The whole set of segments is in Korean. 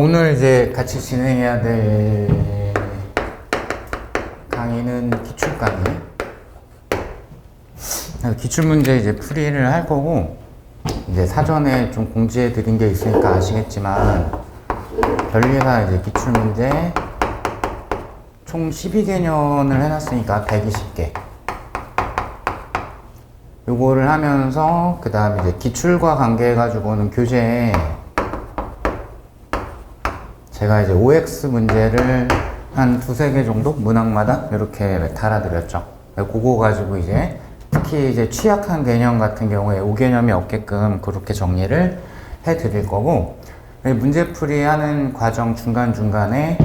오늘 이제 같이 진행해야 될 강의는 기출 강의. 기출문제 이제 풀이를 할 거고, 이제 사전에 좀 공지해 드린 게 있으니까 아시겠지만, 변리사 이제 기출문제 총 12개년을 해놨으니까 120개. 요거를 하면서, 그 다음에 이제 기출과 관계해가지고는 교재에 제가 이제 OX 문제를 한 두세 개 정도 문항마다 이렇게 달아드렸죠. 그거 가지고 이제 특히 이제 취약한 개념 같은 경우에 5개념이 없게끔 그렇게 정리를 해 드릴 거고, 문제풀이 하는 과정 중간중간에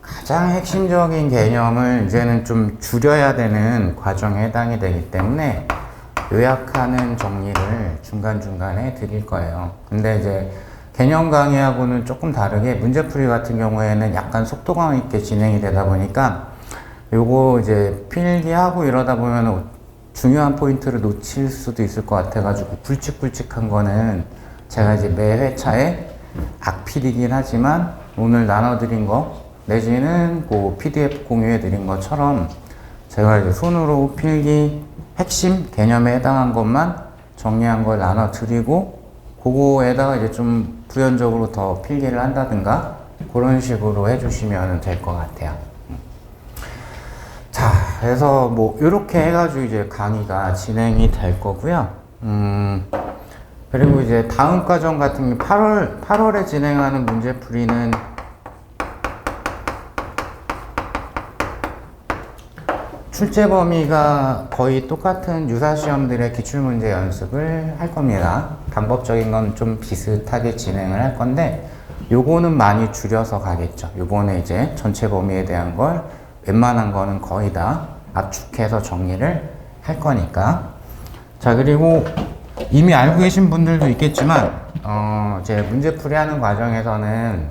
가장 핵심적인 개념을 이제는 좀 줄여야 되는 과정에 해당이 되기 때문에 요약하는 정리를 중간중간에 드릴 거예요. 근데 이제 개념 강의하고는 조금 다르게 문제풀이 같은 경우에는 약간 속도감 있게 진행이 되다 보니까 요거 이제 필기하고 이러다 보면 중요한 포인트를 놓칠 수도 있을 것 같아가지고 굵직굵직한 거는 제가 이제 매 회차에 악필이긴 하지만 오늘 나눠드린 거 내지는 그 PDF 공유해드린 것처럼 제가 이제 손으로 필기 핵심 개념에 해당한 것만 정리한 걸 나눠드리고 그거에다가 이제 좀 부연적으로 더 필기를 한다든가 그런 식으로 해주시면 될 것 같아요. 자, 그래서 뭐 이렇게 해가지고 이제 강의가 진행이 될 거고요. 그리고 이제 다음 과정 같은 게 8월에 진행하는 문제풀이는 출제 범위가 거의 똑같은 유사 시험들의 기출문제 연습을 할 겁니다. 방법적인 건 좀 비슷하게 진행을 할 건데 요거는 많이 줄여서 가겠죠. 요번에 이제 전체 범위에 대한 걸 웬만한 거는 거의 다 압축해서 정리를 할 거니까. 자, 그리고 이미 알고 계신 분들도 있겠지만 이제 문제풀이 하는 과정에서는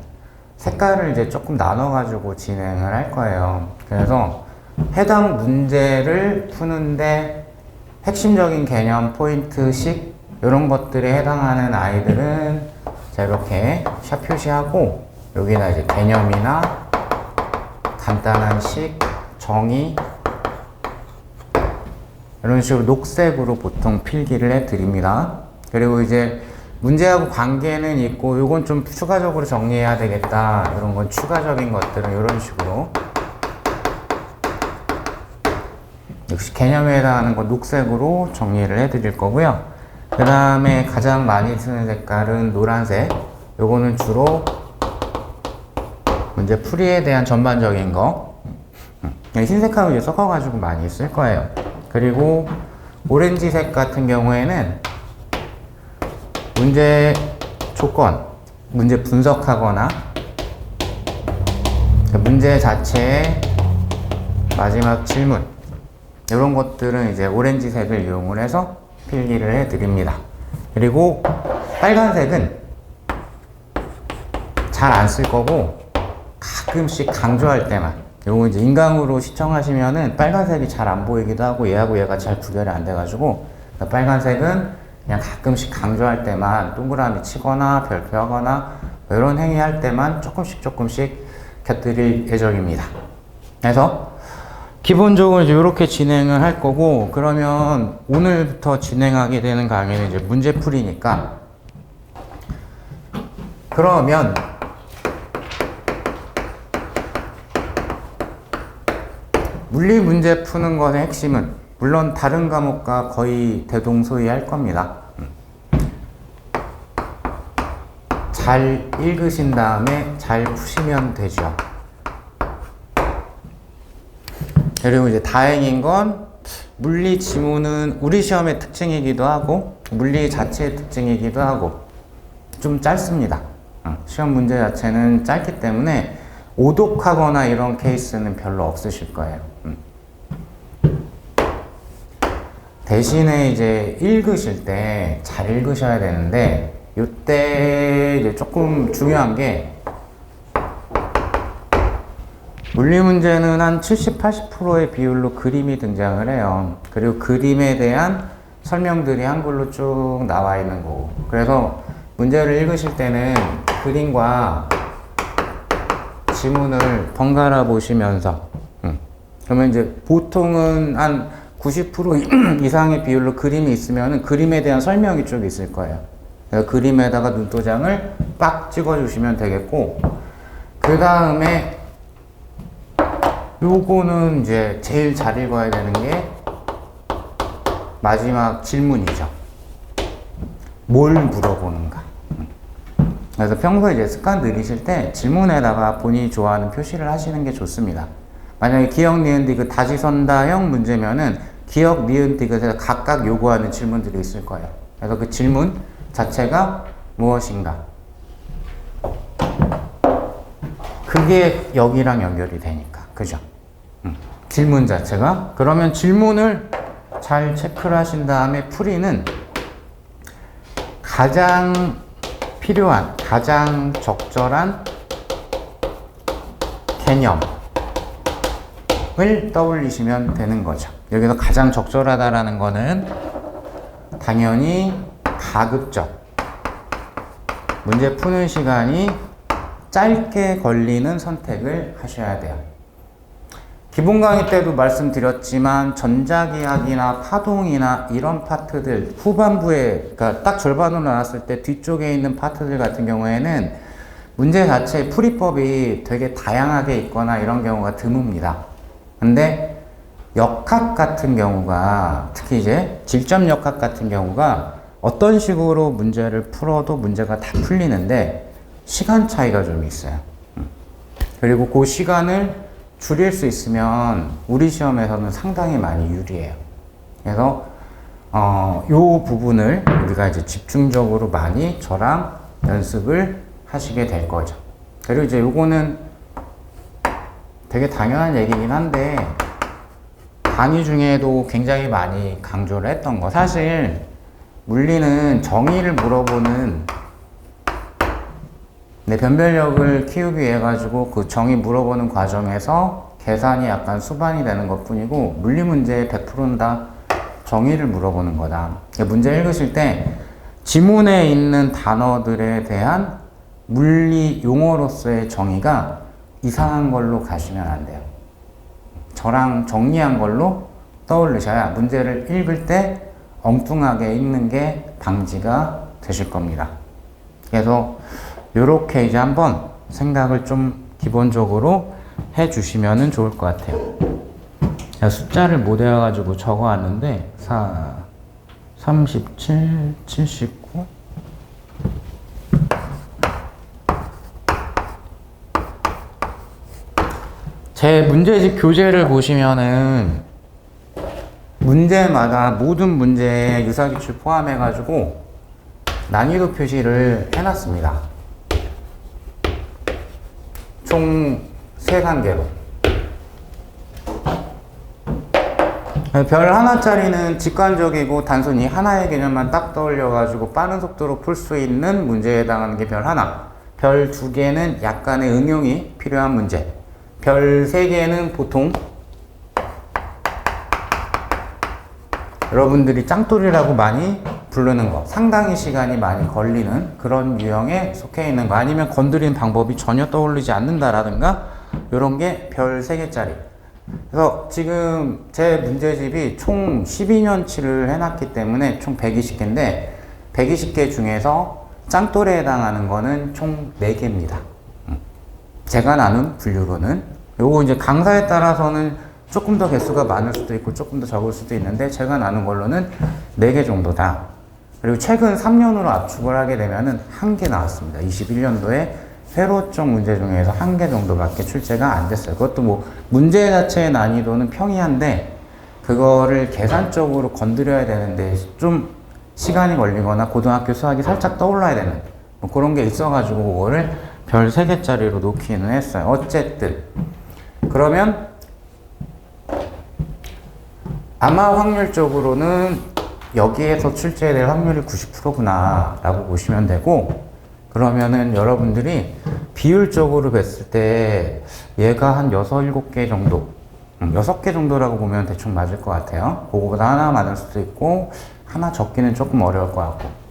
색깔을 이제 조금 나눠 가지고 진행을 할 거예요. 그래서 해당 문제를 푸는데 핵심적인 개념 포인트식 이런 것들에 해당하는 아이들은 자 이렇게 샵 표시하고 여기다 이제 개념이나 간단한 식, 정의 이런 식으로 녹색으로 보통 필기를 해 드립니다. 그리고 이제 문제하고 관계는 있고 요건 좀 추가적으로 정리해야 되겠다 이런 건 추가적인 것들은 이런 식으로 역시 개념에 해당하는 거 녹색으로 정리를 해 드릴 거고요. 그 다음에 가장 많이 쓰는 색깔은 노란색. 요거는 주로 문제 풀이에 대한 전반적인 거. 흰색하고 이제 섞어가지고 많이 쓸 거예요. 그리고 오렌지색 같은 경우에는 문제 조건, 문제 분석하거나 문제 자체의 마지막 질문 이런 것들은 이제 오렌지색을 이용을 해서 필기를 해 드립니다. 그리고 빨간색은 잘 안 쓸 거고 가끔씩 강조할 때만 요거 이제 인강으로 시청하시면은 빨간색이 잘 안 보이기도 하고 얘하고 얘가 잘 구별이 안 돼가지고 빨간색은 그냥 가끔씩 강조할 때만 동그라미 치거나 별표 하거나 이런 행위 할 때만 조금씩 곁들일 예정입니다. 그래서 기본적으로 이제 이렇게 진행을 할 거고, 그러면 오늘부터 진행하게 되는 강의는 이제 문제풀이니까, 그러면 물리 문제 푸는 것의 핵심은 물론 다른 과목과 거의 대동소이할 겁니다. 잘 읽으신 다음에 잘 푸시면 되죠. 그리고 이제 다행인 건 물리 지문은 우리 시험의 특징이기도 하고 물리 자체의 특징이기도 하고 좀 짧습니다. 시험 문제 자체는 짧기 때문에 오독하거나 이런 케이스는 별로 없으실 거예요. 대신에 이제 읽으실 때 잘 읽으셔야 되는데 이때 이제 조금 중요한 게 물리 문제는 한 70, 80%의 비율로 그림이 등장을 해요. 그리고 그림에 대한 설명들이 한글로 쭉 나와 있는 거고. 그래서 문제를 읽으실 때는 그림과 지문을 번갈아 보시면서 그러면 이제 보통은 한 90% 이상의 비율로 그림이 있으면 그림에 대한 설명이 쭉 있을 거예요. 그래서 그림에다가 눈도장을 빡 찍어주시면 되겠고, 그 다음에 요거는 이제 제일 잘 읽어야 되는 게 마지막 질문이죠. 뭘 물어보는가. 그래서 평소에 이제 습관 들이실 때 질문에다가 본인이 좋아하는 표시를 하시는 게 좋습니다. 만약에 기억, 니은, 디귿, 다지선다형 문제면은 기억, 니은, 디귿에서 각각 요구하는 질문들이 있을 거예요. 그래서 그 질문 자체가 무엇인가. 그게 여기랑 연결이 되니까. 그죠? 질문 자체가. 그러면 질문을 잘 체크를 하신 다음에 풀이는 가장 필요한, 가장 적절한 개념을 떠올리시면 되는 거죠. 여기서 가장 적절하다라는 거는 당연히 가급적 문제 푸는 시간이 짧게 걸리는 선택을 하셔야 돼요. 기본 강의 때도 말씀드렸지만 전자기학이나 파동이나 이런 파트들 후반부에, 그러니까 딱 절반으로 나왔을 때 뒤쪽에 있는 파트들 같은 경우에는 문제 자체의 풀이법이 되게 다양하게 있거나 이런 경우가 드뭅니다. 근데 역학 같은 경우가, 특히 이제 질점 역학 같은 경우가 어떤 식으로 문제를 풀어도 문제가 다 풀리는데 시간 차이가 좀 있어요. 그리고 그 시간을 줄일 수 있으면 우리 시험에서는 상당히 많이 유리해요. 그래서 요 부분을 우리가 이제 집중적으로 많이 저랑 연습을 하시게 될 거죠. 그리고 이제 요거는 되게 당연한 얘기긴 한데 강의 중에도 굉장히 많이 강조를 했던 거, 사실 물리는 정의를 물어보는 변별력을 키우기 위해 가지고 그 정의 물어보는 과정에서 계산이 약간 수반이 되는 것 뿐이고, 물리 문제의 100%는 다 정의를 물어보는 거다. 문제 읽으실 때 지문에 있는 단어들에 대한 물리 용어로서의 정의가 이상한 걸로 가시면 안 돼요. 저랑 정리한 걸로 떠올리셔야 문제를 읽을 때 엉뚱하게 읽는 게 방지가 되실 겁니다. 그래서 요렇게 이제 한번 생각을 좀 기본적으로 해 주시면 좋을 것 같아요. 제가 숫자를 못 외워가지고 적어 왔는데 4, 37, 79. 제 문제집 교재를 보시면은 문제마다 모든 문제에 유사기출 포함해가지고 난이도 표시를 해놨습니다. 총 3단계로. 별 하나짜리는 직관적이고 단순히 하나의 개념만 딱 떠올려가지고 빠른 속도로 풀 수 있는 문제에 해당하는 게 별 하나. 별 2개는 약간의 응용이 필요한 문제. 별 3개는 보통 여러분들이 짱돌이라고 많이 부르는 거, 상당히 시간이 많이 걸리는 그런 유형에 속해 있는 거, 아니면 건드리는 방법이 전혀 떠오르지 않는다라든가 이런 게 별 3개짜리. 그래서 지금 제 문제집이 총 12년치를 해놨기 때문에 총 120개인데 120개 중에서 짱돌에 해당하는 거는 총 4개입니다. 제가 나눈 분류로는. 요거 이제 강사에 따라서는 조금 더 개수가 많을 수도 있고 조금 더 적을 수도 있는데 제가 나눈 걸로는 4개 정도다. 그리고 최근 3년으로 압축을 하게 되면은 1개 나왔습니다. 21년도에 회로적 문제 중에서 1개 정도밖에 출제가 안 됐어요. 그것도 뭐 문제 자체의 난이도는 평이한데 그거를 계산적으로 건드려야 되는데 좀 시간이 걸리거나 고등학교 수학이 살짝 떠올라야 되는 뭐 그런 게 있어가지고 그거를 별 3개짜리로 놓기는 했어요. 어쨌든 그러면 아마 확률적으로는 여기에서 출제될 확률이 90%구나 라고 보시면 되고, 그러면은 여러분들이 비율적으로 봤을 때 얘가 한 6, 7개 정도 6개 정도라고 보면 대충 맞을 것 같아요. 그거보다 하나 많을 수도 있고 하나 적기는 조금 어려울 것 같고